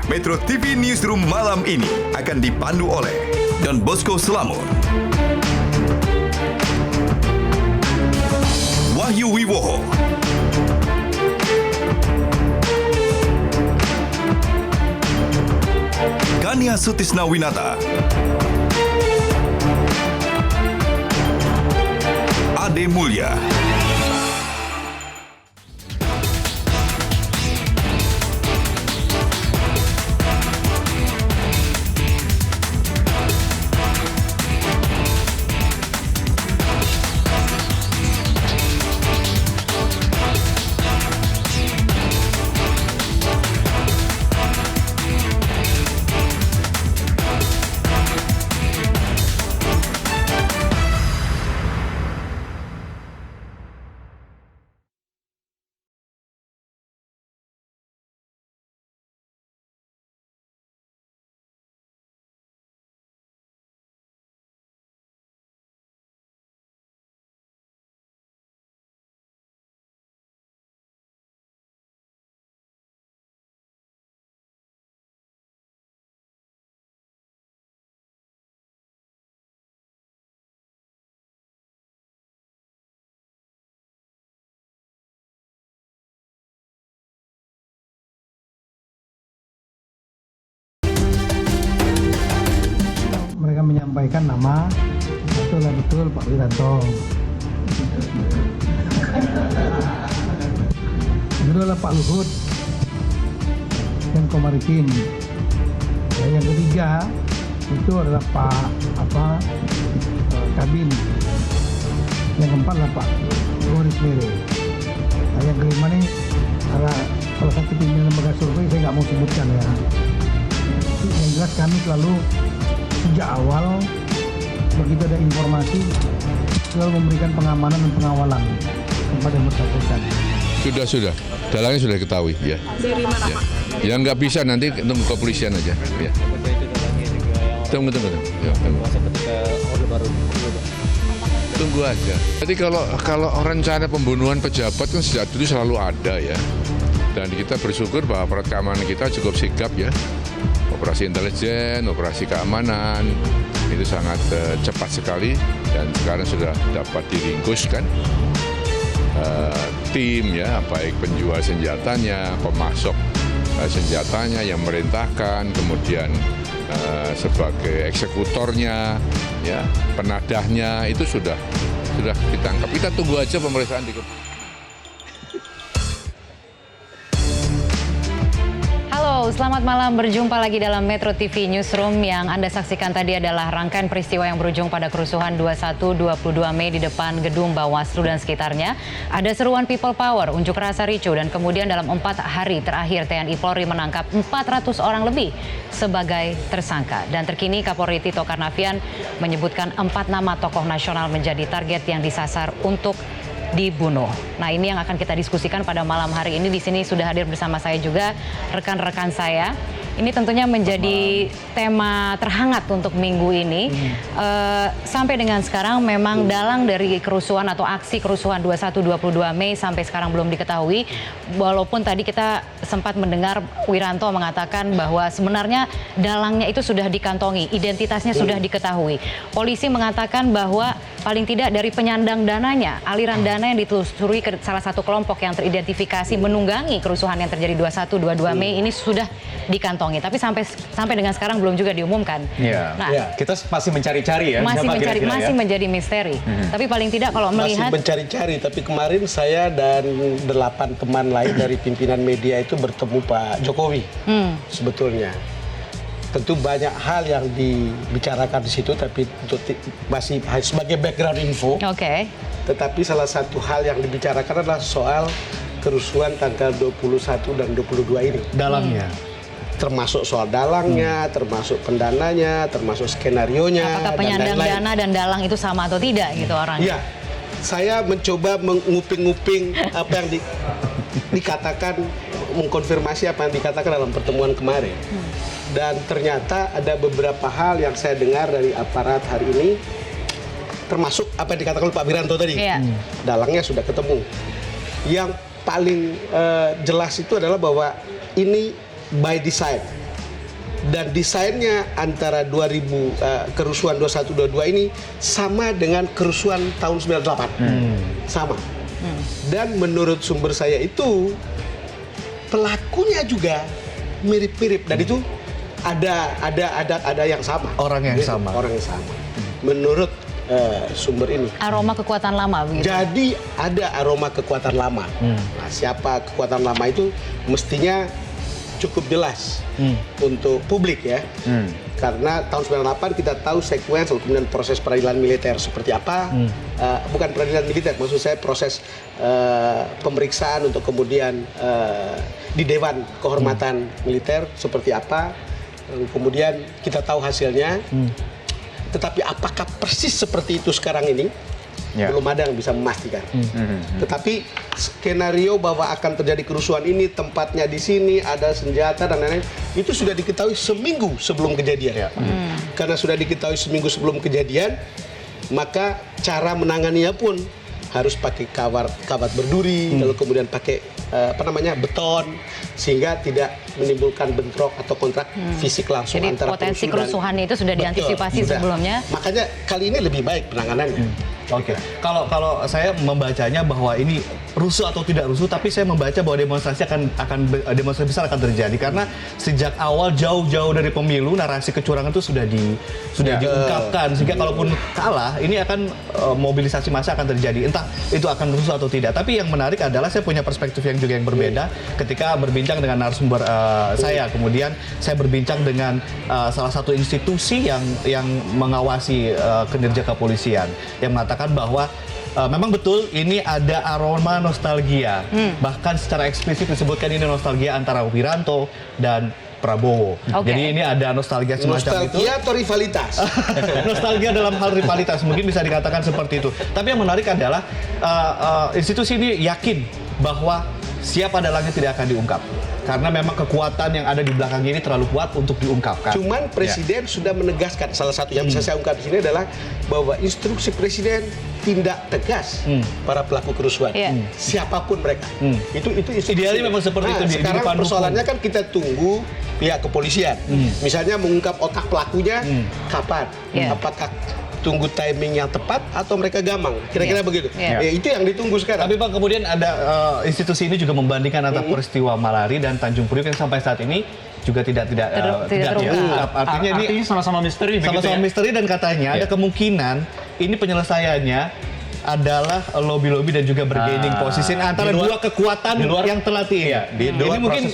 Metro TV Newsroom malam ini akan dipandu oleh Don Bosco Slamet, Wahyu Wiwoho, Kania Sutisnawinata, Ade Mulya. Mereka menyampaikan nama, betul Pak Wiranto. Kedua adalah Pak Luhut dan Komaritim. Yang ketiga itu adalah Pak Kabin. Yang keempat adalah Pak Boris Mere. Nah, yang kelima nih adalah salah satu pimpinan lembaga survei, saya nggak mau sebutkan ya. Yang jelas kami selalu sejak awal begitu ada informasi selalu memberikan pengamanan dan pengawalan kepada yang bersangkutan. Sudah. Dalangnya sudah ketahui, ya. Dari mana, Ya. Pak? Yang nggak bisa nanti ketemu kepolisian aja, ya. Tunggu. Ya, tunggu. Tunggu aja. Jadi kalau rencana pembunuhan pejabat kan sejak dulu selalu ada ya. Dan kita bersyukur bahwa aparat keamanan kita cukup sigap ya. Operasi intelijen, operasi keamanan itu sangat cepat sekali dan sekarang sudah dapat diringkus kan. Tim ya, baik penjual senjatanya, pemasok senjatanya yang merintahkan, kemudian sebagai eksekutornya, ya penadahnya itu sudah ditangkap. Kita tunggu aja pemeriksaan di. Halo, selamat malam. Berjumpa lagi dalam Metro TV Newsroom. Yang Anda saksikan tadi adalah rangkaian peristiwa yang berujung pada kerusuhan 21-22 Mei di depan gedung Bawaslu dan sekitarnya. Ada seruan People Power, unjuk rasa ricuh, dan kemudian dalam 4 hari terakhir TNI Polri menangkap 400 orang lebih sebagai tersangka. Dan terkini Kapolri Tito Karnavian menyebutkan 4 nama tokoh nasional menjadi target yang disasar untuk dibunuh. Nah, ini yang akan kita diskusikan pada malam hari ini. Di sini sudah hadir bersama saya juga rekan-rekan saya. Ini tentunya menjadi tema terhangat untuk minggu ini. Sampai dengan sekarang memang dalang dari kerusuhan atau aksi kerusuhan 21-22 Mei sampai sekarang belum diketahui. Walaupun tadi kita sempat mendengar Wiranto mengatakan bahwa sebenarnya dalangnya itu sudah dikantongi, identitasnya sudah diketahui. Polisi mengatakan bahwa paling tidak dari penyandang dananya, aliran dana yang ditelusuri ke salah satu kelompok yang teridentifikasi menunggangi kerusuhan yang terjadi 21-22 Mei ini sudah dikantongi. Tapi sampai dengan sekarang belum juga diumumkan. Ya. Nah, ya, kita masih mencari-cari ya. masih menjadi misteri. Tapi paling tidak kalau melihat masih mencari-cari. Tapi kemarin saya dan 8 teman lain dari pimpinan media itu bertemu Pak Jokowi. Sebetulnya. Tentu banyak hal yang dibicarakan di situ, tapi masih sebagai background info. Oke. Tetapi salah satu hal yang dibicarakan adalah soal kerusuhan tanggal 21 dan 22 ini. Dalangnya. Termasuk soal dalangnya, termasuk pendananya, termasuk skenarionya. Apakah penyandang dana dan dalang itu sama atau tidak gitu orangnya? Iya, saya mencoba menguping-uping apa yang dikatakan, mengkonfirmasi apa yang dikatakan dalam pertemuan kemarin. Dan ternyata ada beberapa hal yang saya dengar dari aparat hari ini, termasuk apa yang dikatakan oleh Pak Wiranto tadi. Iya. Dalangnya sudah ketemu. Yang paling jelas itu adalah bahwa ini by design. dan desainnya antara kerusuhan 21-22 ini sama dengan kerusuhan tahun 98. Sama. Dan menurut sumber saya itu pelakunya juga mirip-mirip dan itu ada yang sama. Orang yang sama. Orang yang sama. Menurut sumber ini. Aroma kekuatan lama begitu. Jadi ada aroma kekuatan lama. Nah, siapa kekuatan lama itu mestinya cukup jelas untuk publik ya. Karena tahun 98 kita tahu sekuens kemudian proses peradilan militer seperti apa. Bukan peradilan militer, maksud saya proses pemeriksaan untuk kemudian di Dewan Kehormatan Militer seperti apa. Kemudian kita tahu hasilnya. Tetapi apakah persis seperti itu sekarang ini? Belum ada yang bisa memastikan. Tetapi skenario bahwa akan terjadi kerusuhan ini, tempatnya di sini, ada senjata dan lain-lain, itu sudah diketahui seminggu sebelum kejadian. Karena sudah diketahui seminggu sebelum kejadian, maka cara menanganinya pun harus pakai kawat berduri, lalu kemudian pakai beton, sehingga tidak menimbulkan bentrok atau kontak fisik langsung Jadi antara potensi perusuh dan- kerusuhan itu sudah diantisipasi Betul, sudah. sebelumnya. Makanya kali ini lebih baik penanganannya. Oke, kalau saya membacanya bahwa ini rusuh atau tidak rusuh, tapi saya membaca bahwa demonstrasi demonstrasi besar akan terjadi karena sejak awal jauh-jauh dari pemilu narasi kecurangan itu sudah diungkapkan sehingga kalaupun kalah ini akan mobilisasi massa akan terjadi, entah itu akan rusuh atau tidak. Tapi yang menarik adalah saya punya perspektif yang berbeda ketika berbincang dengan narasumber saya, kemudian saya berbincang dengan salah satu institusi yang mengawasi kinerja kepolisian yang mengatakan bahwa memang betul ini ada aroma nostalgia. Bahkan secara eksplisit disebutkan ini nostalgia antara Wiranto dan Prabowo. Jadi ini ada nostalgia semacam itu. Nostalgia atau rivalitas? Nostalgia dalam hal rivalitas mungkin bisa dikatakan seperti itu. Tapi yang menarik adalah institusi ini yakin bahwa siapa dalangnya tidak akan diungkap. Karena memang kekuatan yang ada di belakangnya ini terlalu kuat untuk diungkapkan. Cuman Presiden sudah menegaskan, salah satu yang bisa saya ungkap di sini adalah bahwa instruksi Presiden tindak tegas para pelaku kerusuhan, siapapun mereka. Itu instruksi. Idealnya memang seperti itu di sekarang depan persoalannya kan kita tunggu pihak kepolisian, misalnya mengungkap otak pelakunya kapan, apakah tunggu timing yang tepat atau mereka gamang, kira-kira begitu. Itu yang ditunggu sekarang. Tapi Pak, kemudian ada institusi ini juga membandingkan antara peristiwa Malari dan Tanjung Priok yang sampai saat ini juga tidak terungkap. Artinya ini sama-sama misteri. sama-sama misteri dan katanya ada kemungkinan ini penyelesaiannya adalah lobby-lobby dan juga bargaining posisi antara dua kekuatan yang terlatih. Ini mungkin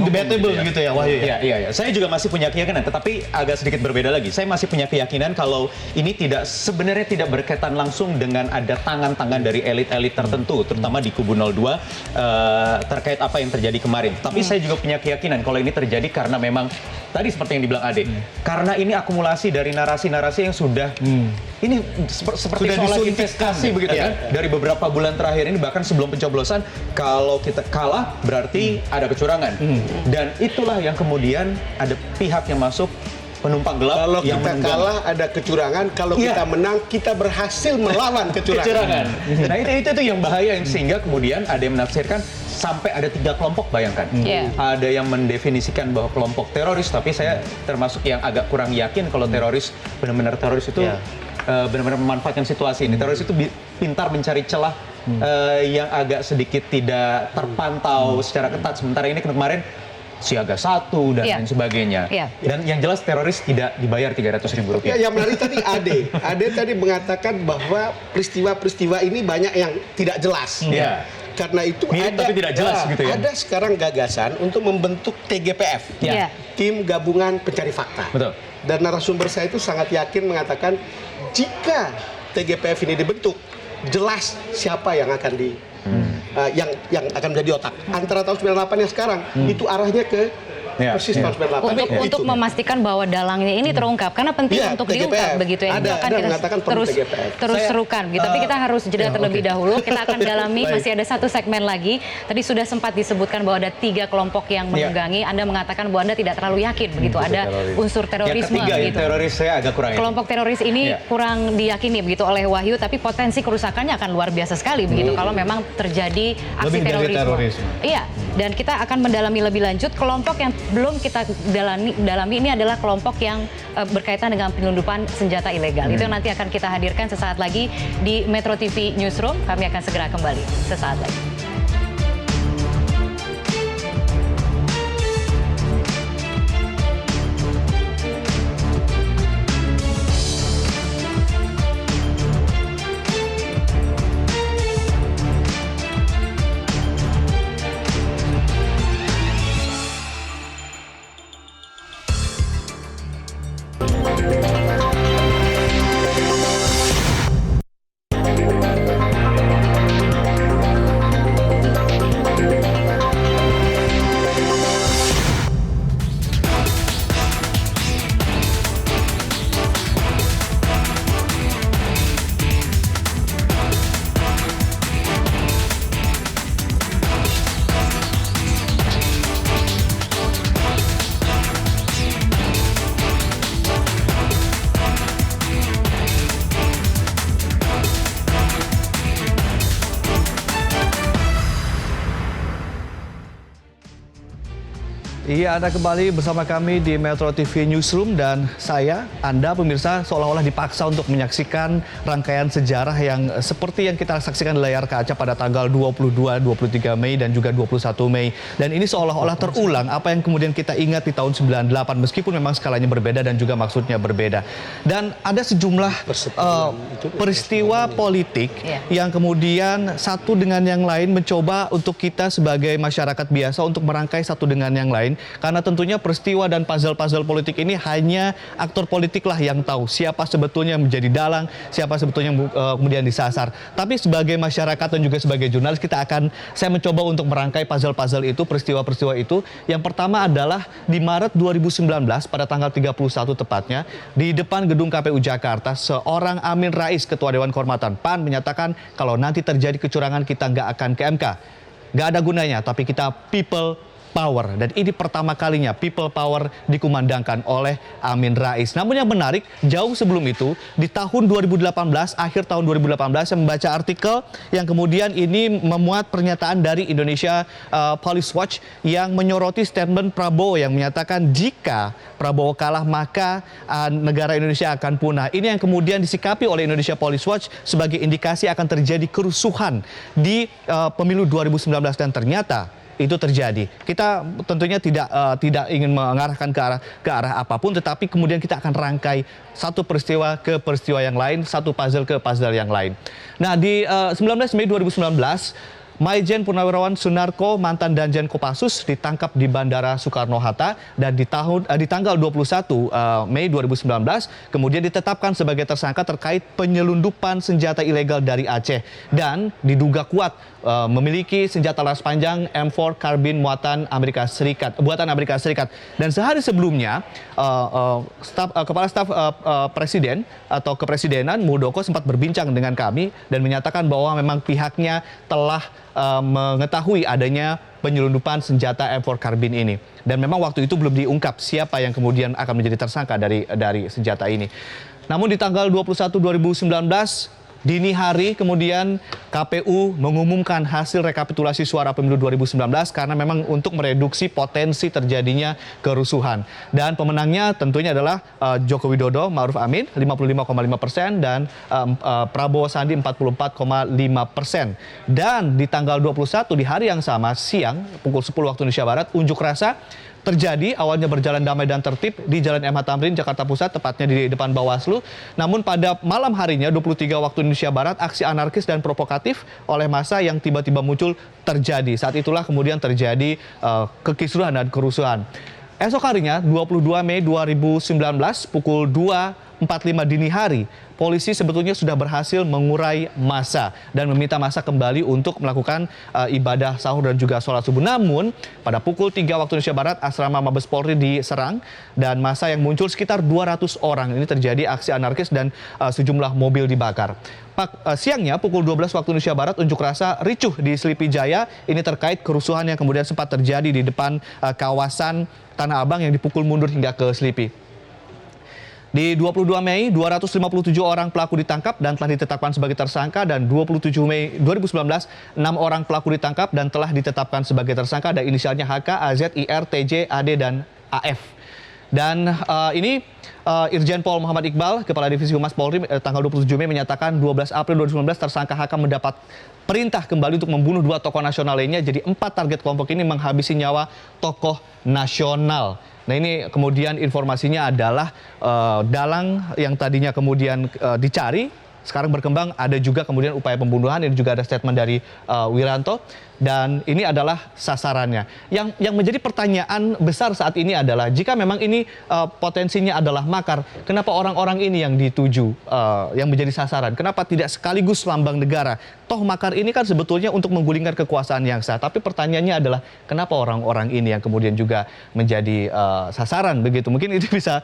debatable begitu ya, Wahyu. Iya. Saya juga masih punya keyakinan, tetapi agak sedikit berbeda lagi. Saya masih punya keyakinan kalau ini sebenarnya tidak berkaitan langsung dengan ada tangan-tangan dari elit-elit tertentu, terutama di kubu 02 terkait apa yang terjadi kemarin. Tapi saya juga punya keyakinan kalau ini terjadi karena memang tadi seperti yang dibilang Ade, karena ini akumulasi dari narasi-narasi yang sudah ini seperti Sudah soal disuntikkan. investasi begitu kan, dari beberapa bulan terakhir ini bahkan sebelum pencoblosan, kalau kita kalah berarti ada kecurangan, dan itulah yang kemudian ada pihak yang masuk penumpang gelap Kalau yang kita menunggang. kalah ada kecurangan, kalau kita menang kita berhasil melawan kecurangan. Nah itu yang bahaya, sehingga kemudian ada yang menafsirkan sampai ada 3 kelompok, bayangkan. Ada yang mendefinisikan bahwa kelompok teroris, tapi saya termasuk yang agak kurang yakin kalau teroris benar-benar teroris itu benar-benar memanfaatkan situasi ini. Teroris itu pintar mencari celah yang agak sedikit tidak terpantau secara ketat. Sementara ini kemarin siaga 1 dan lain sebagainya. Dan yang jelas teroris tidak dibayar Rp300.000. Ya, yang menarik tadi Ade tadi mengatakan bahwa peristiwa-peristiwa ini banyak yang tidak jelas. Karena itu mirip tapi tidak jelas gitu ya. Ada sekarang gagasan untuk membentuk TGPF, tim gabungan pencari fakta. Betul. Dan narasumber saya itu sangat yakin mengatakan jika TGPF ini dibentuk, jelas siapa yang akan yang akan menjadi otak. Antara tahun 98 yang sekarang itu arahnya ke persis tahun 98. Untuk memastikan bahwa dalangnya ini terungkap, karena penting untuk TGPF. diungkap begitu ya. Itu akan kita mengatakan perlu TGPF. terus serukan gitu. Tapi kita harus jeda terlebih dahulu. Kita akan dalami, masih ada satu segmen lagi. Tadi sudah sempat disebutkan bahwa ada 3 kelompok yang menunggangi. Anda mengatakan bahwa Anda tidak terlalu yakin begitu ada unsur terorisme. Yang ketiga gitu. teroris saya agak kurang yakin. Kelompok teroris ini kurang diyakini begitu oleh Wahyu, tapi potensi kerusakannya akan luar biasa sekali begitu kalau memang terjadi aksi Lebih dari terorisme. terorisme. Iya. Dan kita akan mendalami lebih lanjut. Kelompok yang belum kita dalami ini adalah kelompok yang berkaitan dengan penyelundupan senjata ilegal. Itu yang nanti akan kita hadirkan sesaat lagi di Metro TV Newsroom. Kami akan segera kembali sesaat lagi. Iya, Anda kembali bersama kami di Metro TV Newsroom dan Anda pemirsa seolah-olah dipaksa untuk menyaksikan rangkaian sejarah yang seperti yang kita saksikan di layar kaca pada tanggal 22, 23 Mei dan juga 21 Mei. Dan ini seolah-olah terulang apa yang kemudian kita ingat di tahun 98 meskipun memang skalanya berbeda dan juga maksudnya berbeda. Dan ada sejumlah peristiwa politik yang kemudian satu dengan yang lain mencoba untuk kita sebagai masyarakat biasa untuk merangkai satu dengan yang lain. Karena tentunya peristiwa dan puzzle-puzzle politik ini hanya aktor politik lah yang tahu siapa sebetulnya menjadi dalang, siapa sebetulnya kemudian disasar. Tapi sebagai masyarakat dan juga sebagai jurnalis saya mencoba untuk merangkai puzzle-puzzle itu, peristiwa-peristiwa itu. Yang pertama adalah di Maret 2019 pada tanggal 31 tepatnya di depan gedung KPU Jakarta, seorang Amin Rais, Ketua Dewan Kehormatan PAN, menyatakan kalau nanti terjadi kecurangan kita nggak akan ke MK. Nggak ada gunanya, tapi kita people power. Dan ini pertama kalinya people power dikumandangkan oleh Amin Rais. Namun yang menarik, jauh sebelum itu, di tahun 2018, akhir tahun 2018, saya membaca artikel yang kemudian ini memuat pernyataan dari Indonesia Police Watch yang menyoroti statement Prabowo yang menyatakan jika Prabowo kalah maka negara Indonesia akan punah. Ini yang kemudian disikapi oleh Indonesia Police Watch sebagai indikasi akan terjadi kerusuhan di pemilu 2019 dan ternyata itu terjadi. Kita tentunya tidak ingin mengarahkan ke arah apapun, tetapi kemudian kita akan rangkai satu peristiwa ke peristiwa yang lain, satu puzzle ke puzzle yang lain. Nah, di 19 Mei 2019, Maijen Purnawirawan Sunarko, mantan Danjen Kopassus, ditangkap di Bandara Soekarno-Hatta dan di tanggal 21 Mei 2019 kemudian ditetapkan sebagai tersangka terkait penyelundupan senjata ilegal dari Aceh dan diduga kuat memiliki senjata laras panjang M4 karbin buatan Amerika Serikat. Dan sehari sebelumnya Kepala Staf Presiden atau Kepresidenan Muldoko sempat berbincang dengan kami dan menyatakan bahwa memang pihaknya telah mengetahui adanya penyelundupan senjata M4 karbin ini. Dan memang waktu itu belum diungkap siapa yang kemudian akan menjadi tersangka dari senjata ini. Namun di tanggal 21 2019 dini hari kemudian KPU mengumumkan hasil rekapitulasi suara pemilu 2019 karena memang untuk mereduksi potensi terjadinya kerusuhan. Dan pemenangnya tentunya adalah Joko Widodo Ma'ruf Amin 55,5% dan Prabowo Sandi 44,5%. Dan di tanggal 21 di hari yang sama siang pukul 10 waktu Indonesia Barat unjuk rasa terjadi, awalnya berjalan damai dan tertib di Jalan MH Tamrin, Jakarta Pusat, tepatnya di depan Bawaslu. Namun pada malam harinya, 23 waktu Indonesia Barat, aksi anarkis dan provokatif oleh massa yang tiba-tiba muncul terjadi. Saat itulah kemudian terjadi kekisruhan dan kerusuhan. Esok harinya, 22 Mei 2019, pukul 2.45 dini hari, polisi sebetulnya sudah berhasil mengurai massa dan meminta massa kembali untuk melakukan ibadah sahur dan juga sholat subuh. Namun pada pukul 3 waktu Indonesia Barat, asrama Mabes Polri diserang dan massa yang muncul sekitar 200 orang. Ini terjadi aksi anarkis dan sejumlah mobil dibakar. Siangnya pukul 12 waktu Indonesia Barat, unjuk rasa ricuh di Selipi Jaya. Ini terkait kerusuhan yang kemudian sempat terjadi di depan kawasan Tanah Abang yang dipukul mundur hingga ke Selipi. Di 22 Mei, 257 orang pelaku ditangkap dan telah ditetapkan sebagai tersangka, dan 27 Mei 2019, 6 orang pelaku ditangkap dan telah ditetapkan sebagai tersangka, dan inisialnya HK, AZ, IR, TJ, AD, dan AF. Dan ini Irjen Pol Muhammad Iqbal, Kepala Divisi Humas Polri, tanggal 27 Mei menyatakan 12 April 2019 tersangka HK mendapat perintah kembali untuk membunuh 2 tokoh nasional lainnya. Jadi 4 target kelompok ini menghabisi nyawa tokoh nasional. Nah, ini kemudian informasinya adalah dalang yang tadinya kemudian dicari, sekarang berkembang ada juga kemudian upaya pembunuhan. Ini juga ada statement dari Wiranto, dan ini adalah sasarannya. Yang menjadi pertanyaan besar saat ini adalah, jika memang ini potensinya adalah makar, kenapa orang-orang ini yang dituju, yang menjadi sasaran? Kenapa tidak sekaligus lambang negara? Toh makar ini kan sebetulnya untuk menggulingkan kekuasaan yang sah. Tapi pertanyaannya adalah, kenapa orang-orang ini yang kemudian juga menjadi sasaran begitu? Mungkin itu bisa.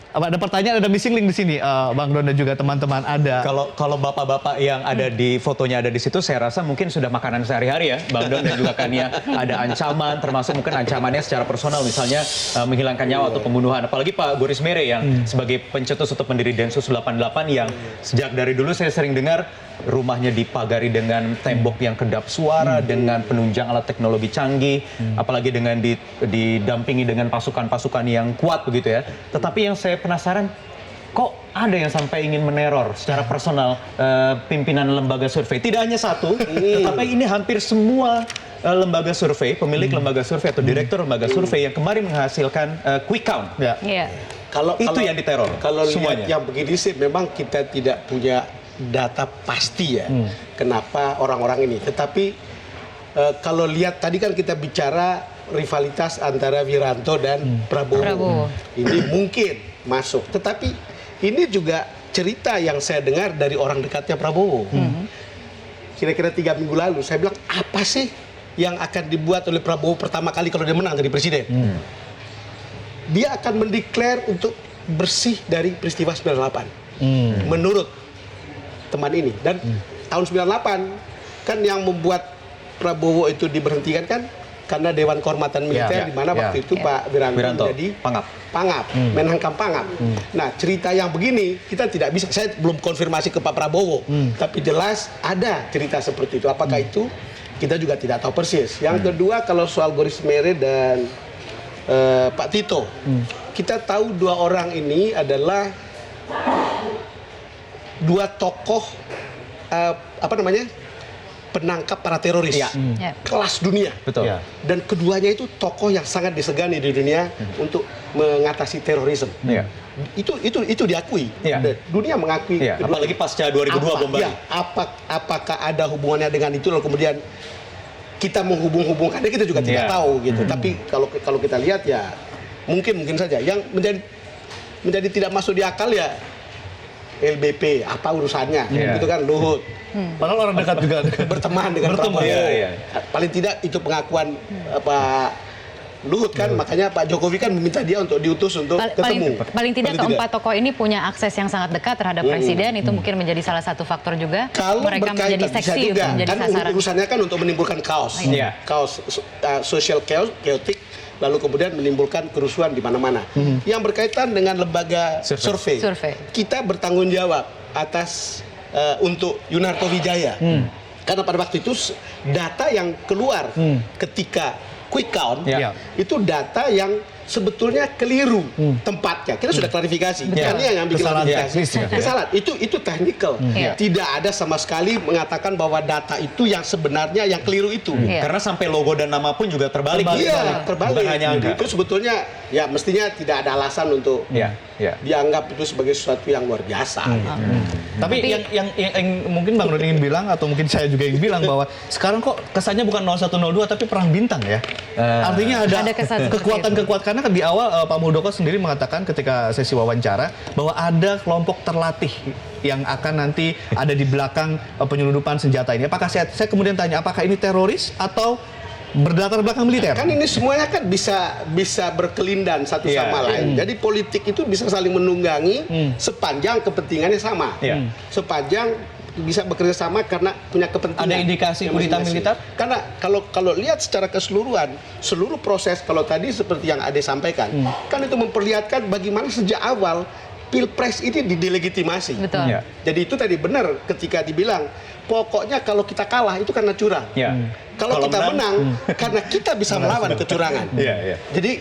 Ada pertanyaan, ada missing link di sini, Bang Don dan juga teman-teman ada. Kalau bapak-bapak yang ada di fotonya ada di situ, saya rasa mungkin sudah makanan sehari-hari ya, Bang Don dan juga Kania. Ada ancaman, termasuk mungkin ancamannya secara personal, misalnya menghilangkan nyawa atau pembunuhan. Apalagi Pak Goris Mere yang sebagai pencetus atau pendiri Densus 88 yang sejak dari dulu saya sering dengar rumahnya dipagari dengan tembok yang kedap suara, dengan penunjang alat teknologi canggih, apalagi dengan didampingi dengan pasukan-pasukan yang kuat begitu ya. Tetapi yang saya penasaran, kok ada yang sampai ingin meneror secara personal pimpinan lembaga survei? Tidak hanya satu, tetapi ini hampir semua lembaga survei, pemilik lembaga survei atau direktur lembaga survei yang kemarin menghasilkan quick count. Kalau yang diteror. Kalau semuanya. lihat yang begini sih, memang kita tidak punya data pasti ya, kenapa orang-orang ini. Tetapi kalau lihat tadi kan kita bicara rivalitas antara Wiranto dan Prabowo. Ini mungkin masuk. Tetapi ini juga cerita yang saya dengar dari orang dekatnya Prabowo. Kira-kira 3 minggu lalu saya bilang, apa sih yang akan dibuat oleh Prabowo pertama kali kalau dia menang jadi presiden? Dia akan mendeklar untuk bersih dari peristiwa 98. Menurut teman ini. Dan tahun 98 kan yang membuat Prabowo itu diberhentikan kan karena Dewan Kehormatan Militer, di mana waktu itu Pak Wiranto menjadi Pangap, Menhankam Pangap. Nah, cerita yang begini kita tidak bisa, saya belum konfirmasi ke Pak Prabowo, tapi jelas ada cerita seperti itu. Apakah itu kita juga tidak tahu persis. Yang kedua, kalau soal Goris Mere dan Pak Tito, kita tahu 2 orang ini adalah 2 tokoh penangkap para teroris kelas dunia. Betul. Dan keduanya itu tokoh yang sangat disegani di dunia untuk mengatasi terorisme. Itu diakui. Dunia mengakui. Apalagi pasca 2002 bom Bali. Apakah ada hubungannya dengan itu, lalu kemudian kita menghubung-hubungkannya, kita juga tidak tahu gitu. Tapi kalau kita lihat ya mungkin saja yang menjadi tidak masuk di akal ya LBP, apa urusannya? Gitu kan, Luhut. Padahal orang dekat juga berteman dengan Prabowo. Paling tidak itu pengakuan Pak Luhut kan, makanya Pak Jokowi kan meminta dia untuk diutus untuk ketemu. Paling tidak keempat tokoh ini punya akses yang sangat dekat terhadap presiden, itu mungkin menjadi salah satu faktor juga. Kalau mereka menjadi seksi untuk menjadi kan sasaran. Urusannya kan untuk menimbulkan kaos, social chaotic, lalu kemudian menimbulkan kerusuhan di mana-mana. Yang berkaitan dengan lembaga survei. Kita bertanggung jawab atas untuk Yunarto Wijaya. Karena pada waktu itu data yang keluar ketika quick count itu data yang sebetulnya keliru tempatnya. Kita sudah klarifikasi. Kami yang bikin klarifikasi. Kesalahan. Itu technical. Tidak ada sama sekali mengatakan bahwa data itu yang sebenarnya yang keliru itu. Karena sampai logo dan nama pun juga terbalik. Terbalik. Bukan hanya angka. Itu sebetulnya ya mestinya tidak ada alasan untuk dianggap itu sebagai sesuatu yang luar biasa. Tapi yang mungkin Bang Don ingin bilang, atau mungkin saya juga ingin bilang, bahwa sekarang kok kesannya bukan 0102 tapi perang bintang ya. Artinya ada kekuatan-kekuatan. Karena kan di awal Pak Muldoko sendiri mengatakan ketika sesi wawancara bahwa ada kelompok terlatih yang akan nanti ada di belakang penyelundupan senjata ini. Apakah saya kemudian tanya, apakah ini teroris atau berlatar belakang militer? Kan ini semuanya kan bisa berkelindan satu sama lain. Jadi politik itu bisa saling menunggangi sepanjang kepentingannya sama. Sepanjang bisa bekerja sama karena punya kepentingan. Ada indikasi kudeta militer? Karena kalau lihat secara keseluruhan, seluruh proses kalau tadi seperti yang Ade sampaikan, kan itu memperlihatkan bagaimana sejak awal Pilpres ini didelegitimasi. Betul. Ya. Jadi itu tadi benar ketika dibilang pokoknya kalau kita kalah itu karena curang. Ya. Kalau kita menang karena kita bisa melawan kecurangan. Iya, iya. Jadi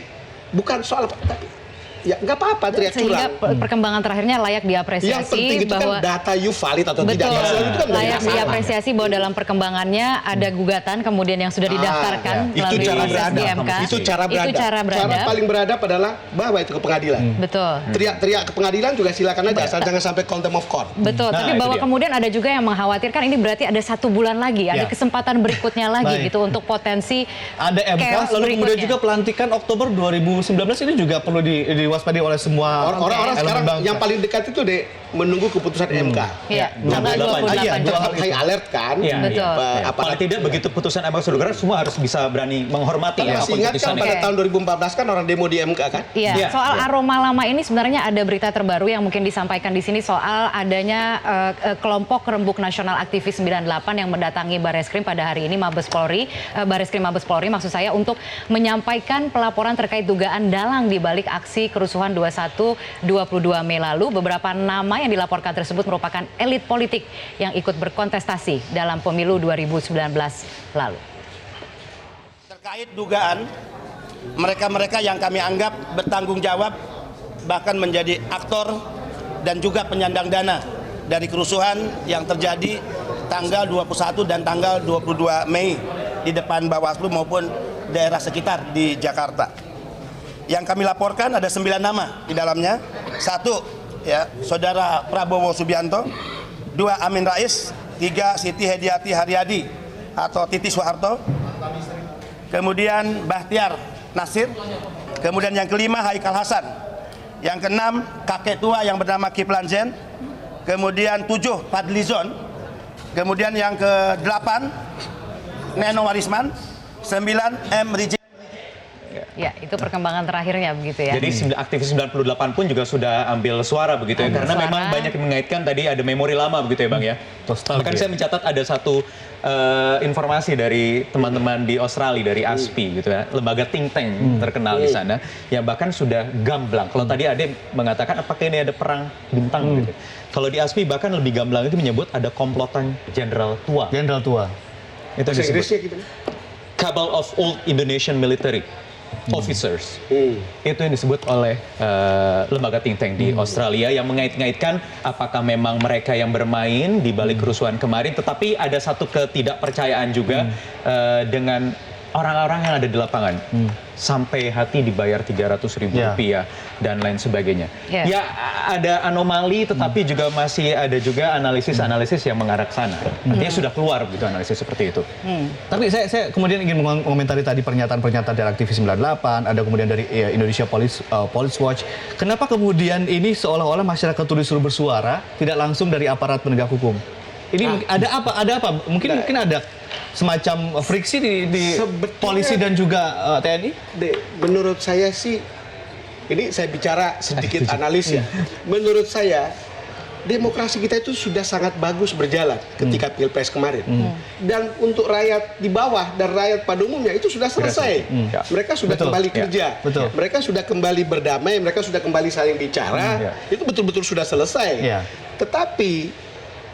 bukan soal tapi ya nggak apa-apa teriak Sehingga curang. perkembangan terakhirnya layak diapresiasi Yang penting itu bahwa kan data you valid atau tidak. betul, Yang soal itu kan dari layak masalah. diapresiasi bahwa dalam perkembangannya ada gugatan kemudian yang sudah didaftarkan Itu melalui cara proses beradab. di MK. Itu cara beradab. cara beradab. paling beradab adalah bawa itu ke pengadilan. Betul. Teriak-teriak ke pengadilan juga silakan aja, asal jangan sampai contempt of court. Betul, Nah, tapi itu bahwa dia. kemudian ada juga yang mengkhawatirkan ini berarti ada 1 bulan lagi, ada Ya. kesempatan berikutnya lagi Baik. gitu untuk potensi Ada MK, chaos lalu kemudian berikutnya. juga pelantikan Oktober 2019 ini juga perlu diwaspadai oleh semua Orang-orang elemen sekarang bangsa. yang paling dekat itu menunggu keputusan MK. Iya, tanggal 28 Iya, Juni. high alert kan. Iya, Betul. Paling tidak begitu putusan MK sudah keluar, semua harus bisa berani menghormati Kan masih ingat kan putusannya. pada Oke. tahun 2014 kan orang demo di MK kan? Iya, Iya, soal iya. aroma lama ini sebenarnya ada berita terbaru yang mungkin disampaikan di sini soal adanya kelompok Rembuk Nasional Aktivis 98 yang mendatangi Bareskrim pada hari ini Mabes Polri, Bareskrim Mabes Polri maksud saya untuk menyampaikan pelaporan terkait dugaan dalang di balik aksi kerusuhan 21-22 Mei lalu. Beberapa nama yang dilaporkan tersebut merupakan elit politik yang ikut berkontestasi dalam pemilu 2019 lalu. Terkait dugaan mereka-mereka yang kami anggap bertanggung jawab bahkan menjadi aktor dan juga penyandang dana dari kerusuhan yang terjadi tanggal 21 dan tanggal 22 Mei di depan Bawaslu maupun daerah sekitar di Jakarta. Yang kami laporkan ada 9 nama di dalamnya. 1 ya, Saudara Prabowo Subianto, 2 Amin Rais, 3 Siti Hediati Haryadi atau Titi Soeharto, kemudian Bahtiar Nasir, kemudian yang kelima Haikal Hasan, yang keenam kakek tua yang bernama Kiflan Zen, kemudian 7 Fadlizon, kemudian yang ke-8 Neno Warisman, 9 M. Rizik. Ya, itu perkembangan terakhirnya begitu ya. Jadi aktivis 98 pun juga sudah ambil suara begitu ya. Ambil Karena suara. memang banyak yang mengaitkan tadi ada memori lama begitu ya Bang ya. Nostalgia. Bahkan saya mencatat ada satu informasi dari teman-teman di Australia dari ASPI gitu ya. Lembaga think tank terkenal di sana yang bahkan sudah gamblang. Kalau tadi ada yang mengatakan apakah ini ada perang bintang gitu. Kalau di ASPI bahkan lebih gamblang itu menyebut ada komplotan jenderal tua. Jenderal tua. Itu Bahasa disebut Inggrisnya gimana? Cabal of Old Indonesian Military Officers. Itu yang disebut oleh lembaga think tank di Australia yang mengait-ngaitkan apakah memang mereka yang bermain di balik kerusuhan kemarin, tetapi ada satu ketidakpercayaan juga dengan orang-orang yang ada di lapangan. Sampai hati dibayar 300.000 rupiah dan lain sebagainya. Ya ada anomali, tetapi juga masih ada juga analisis-analisis yang mengarah ke sana. Artinya sudah keluar begitu analisis seperti itu. Tapi saya kemudian ingin mengomentari tadi pernyataan-pernyataan dari aktivis 98, ada kemudian dari Indonesia Police Watch. Kenapa kemudian ini seolah-olah masyarakat itu disuruh bersuara, tidak langsung dari aparat penegak hukum? Ini ada apa? Ada apa? Mungkin ada semacam friksi di Sebetulnya- polisi dan juga TNI? Menurut saya sih, ini saya bicara sedikit analis ya. Menurut saya, demokrasi kita itu sudah sangat bagus berjalan ketika Pilpres kemarin. Dan untuk rakyat di bawah dan rakyat pada umumnya itu sudah selesai. Ya. Mereka sudah Betul. kembali Ya. kerja. Betul. Mereka sudah kembali berdamai, mereka sudah kembali saling bicara. Itu betul-betul sudah selesai. Ya. Tetapi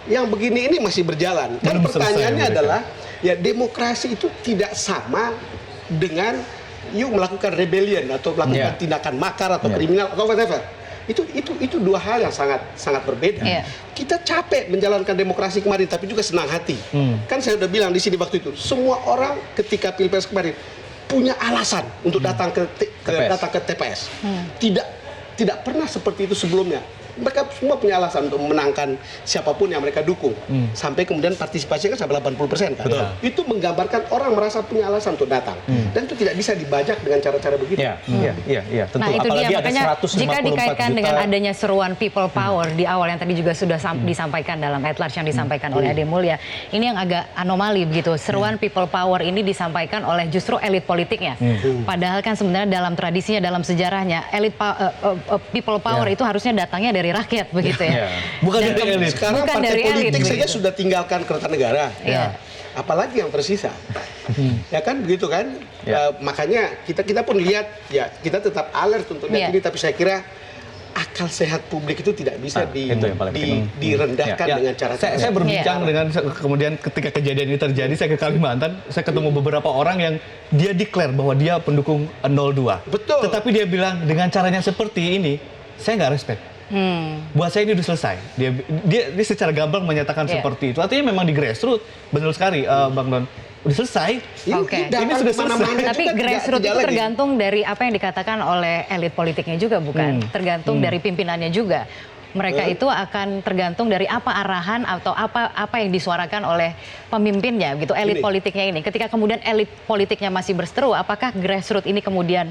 yang begini ini masih berjalan. Kan Belum selesai pertanyaannya mereka. adalah, ya demokrasi itu tidak sama dengan yuk melakukan rebellion atau melakukan tindakan makar atau kriminal atau whatever. Itu dua hal yang sangat berbeda. Iya. Kita capek menjalankan demokrasi kemarin tapi juga senang hati. Kan saya udah bilang di sini waktu itu, semua orang ketika Pilpres kemarin punya alasan untuk datang ke TPS. Tidak pernah seperti itu sebelumnya. Mereka semua punya alasan untuk memenangkan siapapun yang mereka dukung. Sampai kemudian partisipasinya kan sampai 80% kan. Betul. Itu menggambarkan orang merasa punya alasan untuk datang. Dan itu tidak bisa dibajak dengan cara-cara begitu. Iya, tentu. Nah itu Apalagi dia, ada makanya 154 jika dikaitkan juta. dengan adanya seruan people power di awal yang tadi juga sudah disampaikan dalam headlines yang disampaikan oleh Ade Mulya, ini yang agak anomali begitu. Seruan people power ini disampaikan oleh justru elit politiknya. Padahal kan sebenarnya dalam tradisinya, dalam sejarahnya, people power itu harusnya datangnya dari rakyat begitu ya. Bukan Dan dari elit. Sekarang bukan partai dari politik elit, saja begitu. sudah tinggalkan Kertanegara. Iya. Apalagi yang tersisa. Ya kan begitu kan? Makanya kita pun lihat ya, kita tetap alert untuk lihat Iya. ini, tapi saya kira akal sehat publik itu tidak bisa itu yang paling penting. direndahkan Ya. dengan cara Saya berbincang dengan kemudian ketika kejadian ini terjadi, saya ke Kalimantan, saya ketemu beberapa orang yang dia declare bahwa dia pendukung 02. Betul. Tetapi dia bilang dengan caranya seperti ini, saya nggak respect. Buat saya ini udah selesai. Dia secara gamblang menyatakan seperti itu. Artinya memang di grassroots, benar sekali Bang Don. Udah selesai. Oke. Ini sudah selesai. Tapi grassroots itu tergantung dari apa yang dikatakan oleh elit politiknya juga, bukan? Tergantung dari pimpinannya juga. Mereka itu akan tergantung dari apa arahan atau apa yang disuarakan oleh pemimpinnya, gitu. Elit politiknya ini. Ketika kemudian elit politiknya masih berseteru, apakah grassroots ini kemudian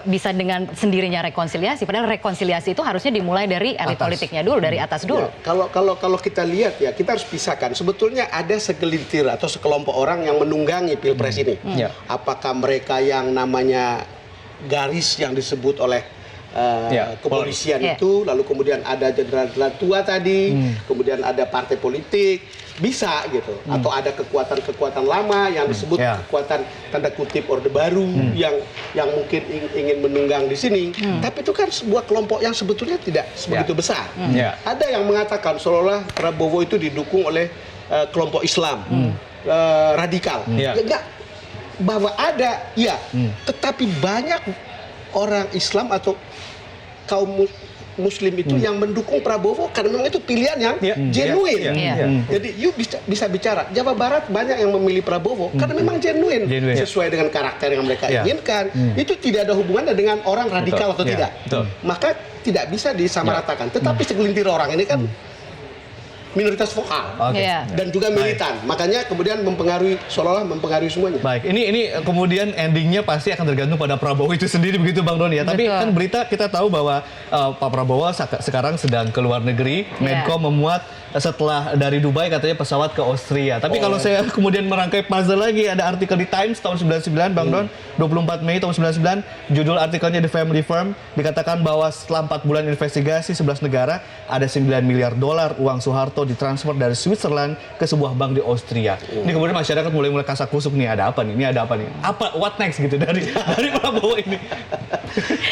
bisa dengan sendirinya rekonsiliasi? Padahal rekonsiliasi itu harusnya dimulai dari elit politiknya dulu, dari atas dulu. Ya, kalau kita lihat ya, kita harus pisahkan. Sebetulnya ada segelintir atau sekelompok orang yang menunggangi Pilpres ini. Apakah mereka yang namanya garis yang disebut oleh kepolisian itu, lalu kemudian ada jenderal-jenderal tua tadi, kemudian ada partai politik, bisa gitu, atau ada kekuatan-kekuatan lama yang disebut kekuatan tanda kutip Orde Baru yang mungkin ingin menunggang di sini, tapi itu kan sebuah kelompok yang sebetulnya tidak sebegitu besar. Ada yang mengatakan seolah-olah Prabowo itu didukung oleh kelompok Islam radikal. Ya enggak, bahwa ada, tetapi banyak orang Islam atau kaum Muslim itu yang mendukung Prabowo karena memang itu pilihan yang genuine. Jadi bisa bicara Jawa Barat banyak yang memilih Prabowo karena memang genuine sesuai dengan karakter yang mereka inginkan. Itu tidak ada hubungannya dengan orang radikal atau tidak. Maka tidak bisa disamaratakan. Tetapi segelintir orang ini kan minoritas vokal dan juga militan, makanya kemudian seolah-olah mempengaruhi semuanya. Baik, ini kemudian endingnya pasti akan tergantung pada Prabowo itu sendiri, begitu Bang Doni ya. Tapi kan berita kita tahu bahwa Pak Prabowo sekarang sedang ke luar negeri. Menko memuat setelah dari Dubai katanya pesawat ke Austria. Tapi kalau saya kemudian merangkai puzzle lagi, ada artikel di Times tahun 99 Bang Don, 24 Mei tahun 99, judul artikelnya The Family Firm, dikatakan bahwa setelah 4 bulan investigasi 11 negara, ada 9 miliar dolar uang Soeharto ditransfer dari Switzerland ke sebuah bank di Austria. Ini kemudian masyarakat mulai kasak kusuk nih, ada apa nih? Ini ada apa nih? What next gitu dari Prabowo ini?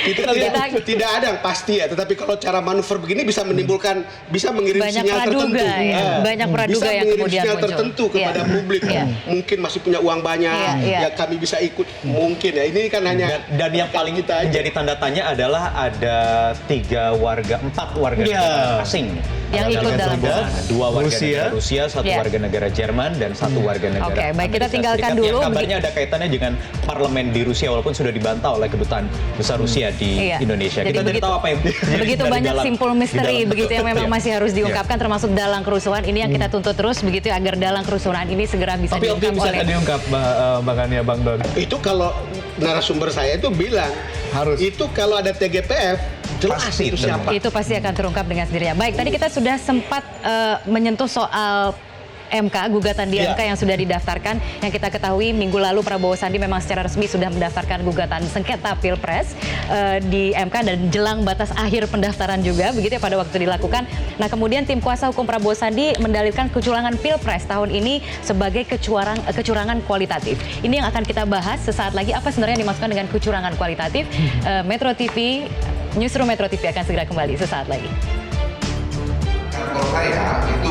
Itu tidak ada yang pasti ya, tetapi kalau cara manuver begini bisa menimbulkan, bisa mengirim sinyal tertentu. Banyak praduga yang kemudian sinyal muncul tertentu kepada publik. Mungkin masih punya uang banyak, ya kami bisa ikut. Mungkin ya, ini kan hanya dan yang paling menjadi tanda tanya adalah ada 4 warga negara asing yang ikut dalam 2 warga negara Rusia, 1 warga negara Jerman, dan 1 warga negara Oke, baik, kita Amerika tinggalkan Serikat. dulu. Yang kabarnya ada kaitannya dengan parlemen di Rusia walaupun sudah dibantah oleh kedutaan besar Rusia di Indonesia. Jadi Kita tidak tahu apa yang begitu banyak simpul misteri begitu yang memang masih harus diungkapkan, termasuk dalang kerusuhan ini yang kita tuntut terus begitu ya, agar dalang kerusuhan ini segera bisa diungkap oleh. Diungkap bahkannya Bang Don. Itu kalau narasumber saya itu bilang harus. Itu kalau ada TGPF jelas pasti, itu siapa. Itu pasti akan terungkap dengan sendirinya. Baik, tadi kita sudah sempat menyentuh soal MK, gugatan di MK yang sudah didaftarkan. Yang kita ketahui minggu lalu Prabowo Sandi memang secara resmi sudah mendaftarkan gugatan sengketa Pilpres di MK dan jelang batas akhir pendaftaran juga, begitu ya pada waktu dilakukan. Nah, kemudian tim kuasa hukum Prabowo Sandi mendalilkan kecurangan Pilpres tahun ini sebagai kecurangan kualitatif. Ini yang akan kita bahas sesaat lagi, apa sebenarnya yang dimaksudkan dengan kecurangan kualitatif. Metro TV, Newsroom Metro TV akan segera kembali sesaat lagi. Kantor saya itu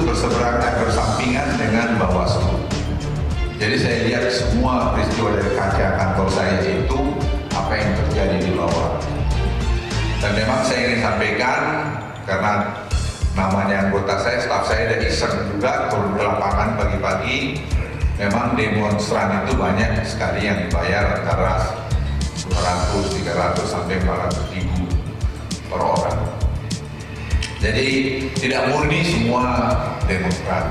bersampingan dengan Bawaslu. Jadi saya lihat semua peristiwa dari kaca kantor saya itu apa yang terjadi di bawah. Dan memang saya ingin sampaikan karena namanya anggota saya, staf saya ada iseng juga turun ke lapangan pagi-pagi. Memang demonstran itu banyak sekali yang dibayar antara 200, 300 sampai 400 ribu per orang. Jadi tidak murni semua demonstran.